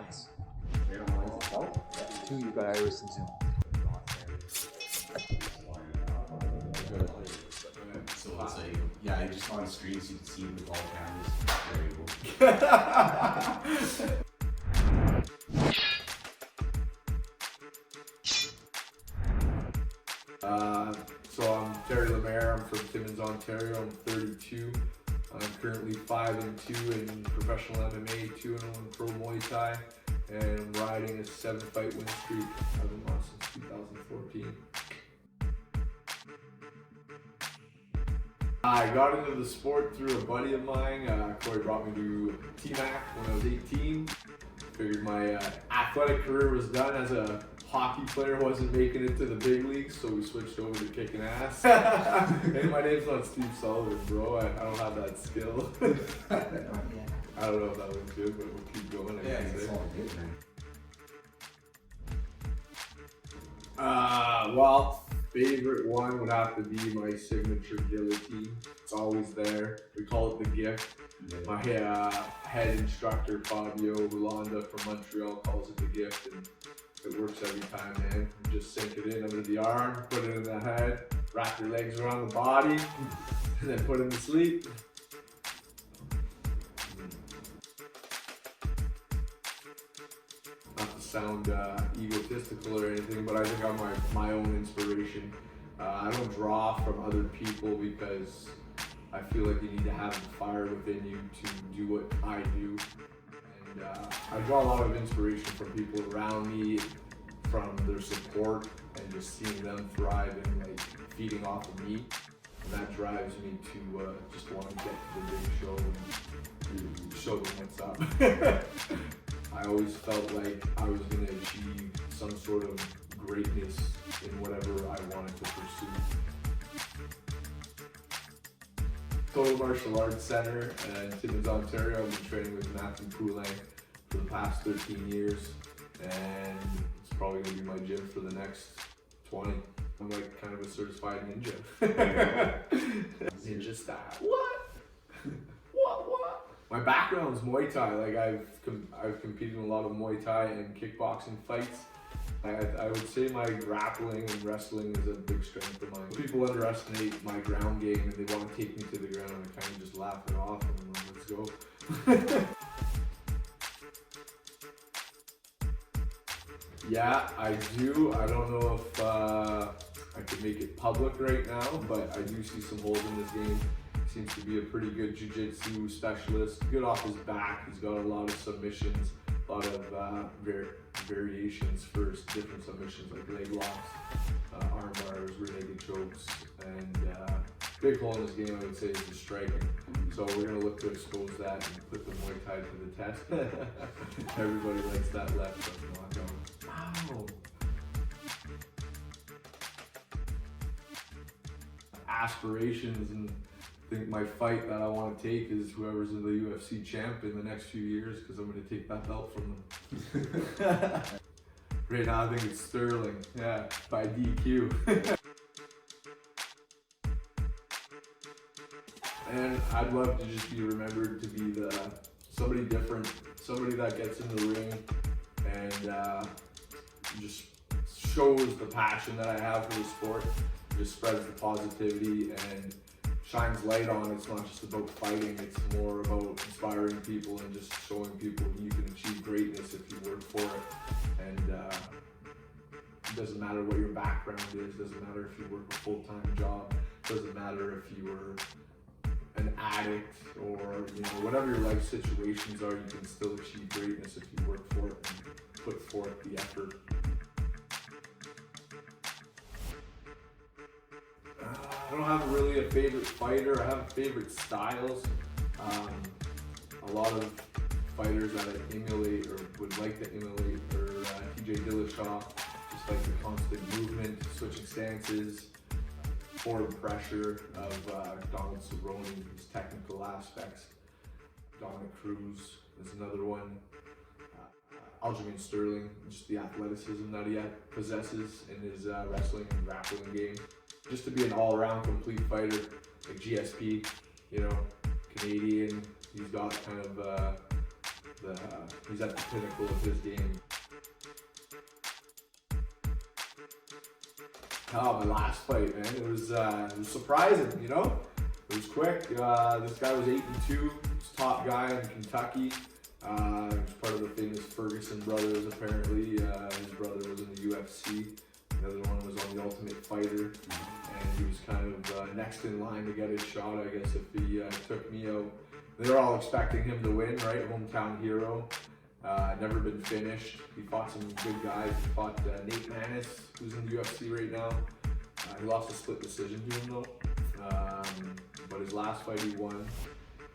once. Oh, yeah. 2, you got Iris and Zoom. So it's like, yeah, I just on screen so you can see with all cameras. There you go. So I'm Terry Lemaire. I'm from Timmins, Ontario. I'm 32. I'm currently 5-2 in professional MMA, 2-0 in pro Muay Thai, and I'm riding a 7-fight win streak. I've been on since 2014. I got into the sport through a buddy of mine. Corey brought me to T-Mac when I was 18. Figured my athletic career was done as a hockey player, wasn't making it to the big leagues, so we switched over to kicking ass. And my name's not Steve Sullivan, bro. I don't have that skill. I don't know if that was good, but we'll keep going. Yeah, it's all good, man. Well, favorite one would have to be my signature guillotine. It's always there. We call it the gift. Yeah. My head instructor, Fabio Rolanda from Montreal, calls it the gift, and it works every time, man. You just sink it in under the arm, put it in the head, wrap your legs around the body, and then put him to sleep. Not to sound egotistical or anything, but I think I'm my own inspiration. I don't draw from other people because I feel like you need to have the fire within you to do what I do. And I draw a lot of inspiration from people around me, from their support and just seeing them thrive and like feeding off of me. And that drives me to just want to get to the big show and show them what's up. I always felt like I was going to achieve some sort of greatness in whatever I wanted to pursue. Total Martial Arts Center in Timmins, Ontario. I've been training with Matthew Poulin for the past 13 years, and it's probably going to be my gym for the next 20. I'm like kind of a certified ninja. Ninja style. What? What? My background's Muay Thai. Like I've competed in a lot of Muay Thai and kickboxing fights. I would say my grappling and wrestling is a big strength of mine. People underestimate my ground game and they want to take me to the ground and I kind of just laugh it off and I'm like, let's go. Yeah, I do. I don't know if I could make it public right now, but I do see some holes in this game. Seems to be a pretty good jiu-jitsu specialist. Good off his back. He's got a lot of submissions, a lot of variations for different submissions like leg locks, arm bars, rear naked chokes, and big hole in this game I would say is the striking. So we're going to look to expose that and put the Muay Thai to the test. Everybody likes that left hook knockout. Wow! Aspirations, and I think my fight that I want to take is whoever's in the UFC champ in the next few years, because I'm going to take that belt from them. Right now I think it's Sterling, yeah, by DQ. And I'd love to just be remembered to be somebody different, somebody that gets in the ring and just shows the passion that I have for the sport, just spreads the positivity and shines light on. It's not just about fighting, it's more about inspiring people and just showing people you can achieve greatness if you work for it. And it doesn't matter what your background is, doesn't matter if you work a full-time job, doesn't matter if you were an addict or whatever your life situations are, you can still achieve greatness if you work for it and put forth the effort. I don't have really a favorite fighter. I have favorite styles. A lot of fighters that I emulate or would like to emulate are TJ Dillashaw, just like the constant movement, switching stances, forward pressure of Donald Cerrone, his technical aspects. Dominic Cruz is another one. Aljamain Sterling, just the athleticism that he possesses in his wrestling and grappling game. Just to be an all-around complete fighter, like GSP, Canadian. He's got kind of he's at the pinnacle of his game. Oh, my last fight, man, it was surprising, you know? It was quick. This guy was 8-2, he's top guy in Kentucky. He was part of the famous Ferguson brothers, apparently. His brother was in the UFC. The other one was on The Ultimate Fighter. And he was kind of next in line to get his shot, I guess, if he took me out. They were all expecting him to win, right? Hometown hero. Never been finished. He fought some good guys. He fought Nate Maness, who's in the UFC right now. He lost a split decision to him though. But his last fight he won.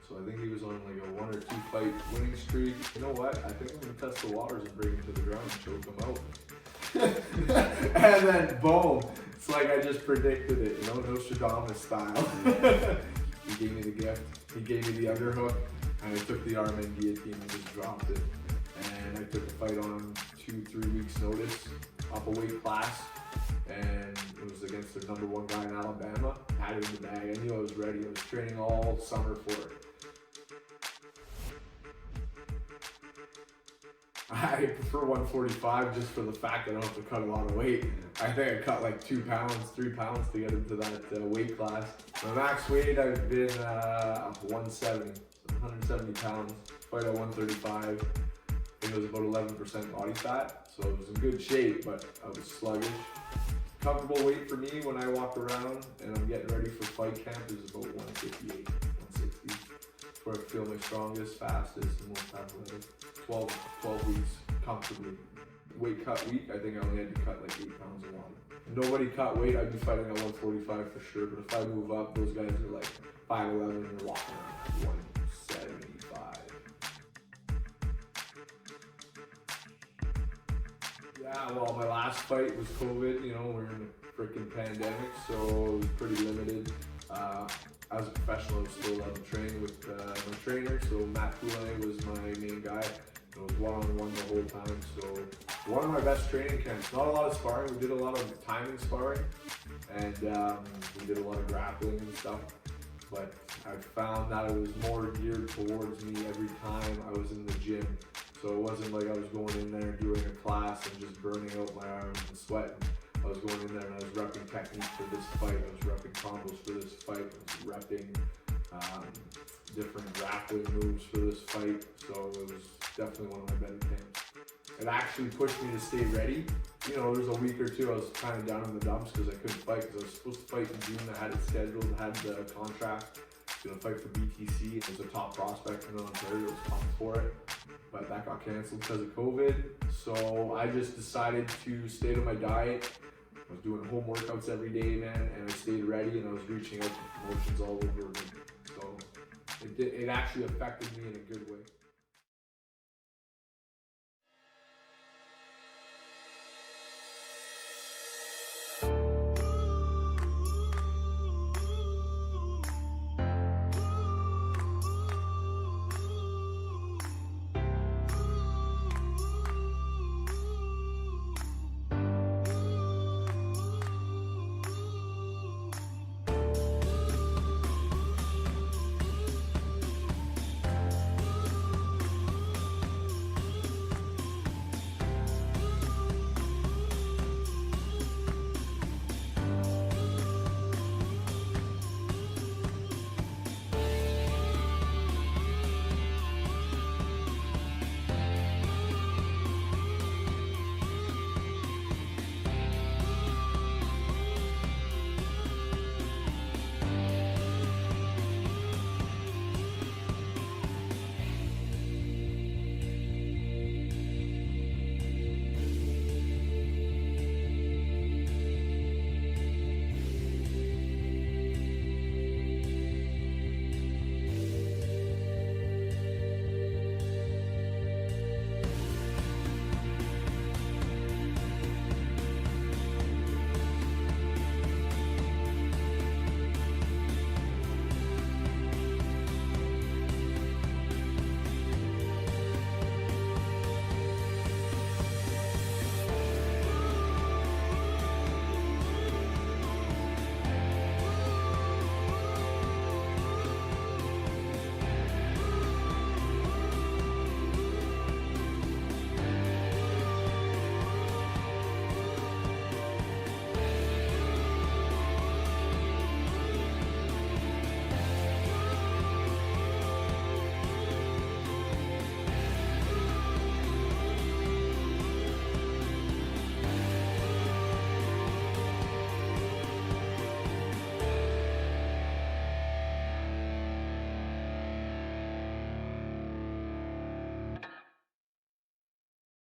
So I think he was on like a 1 or 2 fight winning streak. You know what? I think I'm gonna test the waters and bring him to the ground and choke him out. And then boom. It's like I just predicted it, you know, Nostradamus style. He gave me the gift. He gave me the underhook, and I took the arm and guillotine and just dropped it. And I took the fight on 2-3 weeks notice, up a weight class, and it was against the #1 guy in Alabama. Had it in the bag. I knew I was ready. I was training all summer for it. I prefer 145 just for the fact that I don't have to cut a lot of weight. I think I cut like 2 pounds, 3 pounds to get into that weight class. My max weight, I've been 170, 170 pounds. Fight at 135. I think it was about 11% body fat, so it was in good shape, but I was sluggish. Comfortable weight for me when I walk around and I'm getting ready for fight camp is about 158, 160. That's where I feel my strongest, fastest, and most athletic. 12 weeks comfortably. Weight cut week, I think I only had to cut like 8 pounds of water. If nobody cut weight, I'd be fighting at 145 for sure, but if I move up, those guys are like 5'11" and they're walking around at 175. Yeah, well, my last fight was COVID, you know, we're in a freaking pandemic, so it was pretty limited. As a professional, I was still allowed to train with my trainer, so Matt Poulet was my main guy. It was one-on-one the whole time, so one of my best training camps. Not a lot of sparring, we did a lot of timing sparring, and we did a lot of grappling and stuff, but I found that it was more geared towards me every time I was in the gym. So it wasn't like I was going in there doing a class and just burning out my arms and sweating. I was going in there and I was repping techniques for this fight, I was repping combos for this fight, I was repping different grappling moves for this fight, so it was definitely one of my better camps. It actually pushed me to stay ready. You know, there was a week or two I was kind of down in the dumps because I couldn't fight, because I was supposed to fight in June. I had it scheduled, I had the contract, going to fight for BTC. It was a top prospect in Ontario, I was pumped for it, but that got canceled because of COVID. So I just decided to stay to my diet. I was doing home workouts every day, man, and I stayed ready, and I was reaching out to promotions all over again. So it actually affected me in a good way.